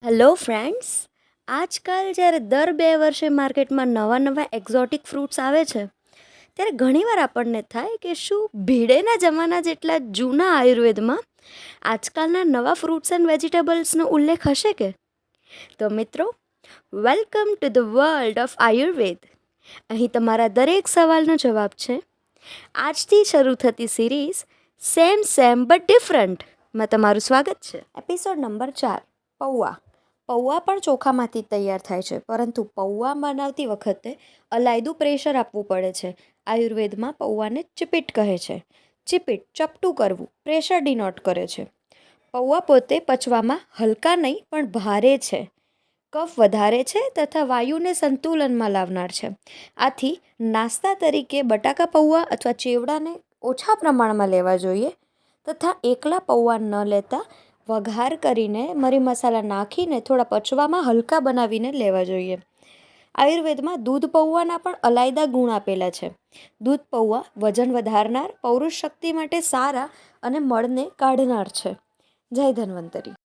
Hello friends, આજકાલ જ્યારે દર 2 વર્ષે માર્કેટમાં નવા નવા એક્ઝોટિક ફ્રૂટ્સ આવે છે ત્યારે ઘણીવાર આપણને થાય કે શું ભીડેના જમાના જેટલા જૂના આયુર્વેદમાં આજકાલના નવા ફ્રૂટ્સ એન્ડ વેજીટેબલ્સનો ઉલ્લેખ હશે કે? તો મિત્રો, welcome to the world of Ayurveda. અહીં તમારા દરેક સવાલનો જવાબ છે. આજથી શરૂ થતી સિરીઝ સેમ સેમ બટ ડિફરન્ટમાં તમારું સ્વાગત છે. એપિસોડ નંબર 4, પૌવા. પૌવા પણ ચોખામાંથી તૈયાર થાય છે, પરંતુ પૌવા બનાવતી વખતે અલાયદું પ્રેશર આપવું પડે છે. આયુર્વેદમાં પૌવાને ચીપીટ કહે છે. ચીપીટ ચપટું કરવું, પ્રેશર ડિનોટ કરે છે. પૌવા પોતે પચવામાં હલકા નહીં પણ ભારે છે. કફ વધારે છે તથા વાયુને સંતુલનમાં લાવનાર છે. આથી નાસ્તા તરીકે બટાકા પૌવા અથવા ચેવડાને ઓછા પ્રમાણમાં લેવા જોઈએ તથા એકલા પૌવા ન લેતા વઘાર કરીને મરી મસાલા નાખીને થોડા પચવામાં હલકા બનાવીને લેવા જોઈએ. આયુર્વેદમાં દૂધ પૌવાના પણ અલાયદા ગુણ આપેલા છે. દૂધ પૌવા વજન વધારનાર, પૌરુષ શક્તિ માટે સારા અને મળને કાઢનાર છે. જય ધન્વંતરી.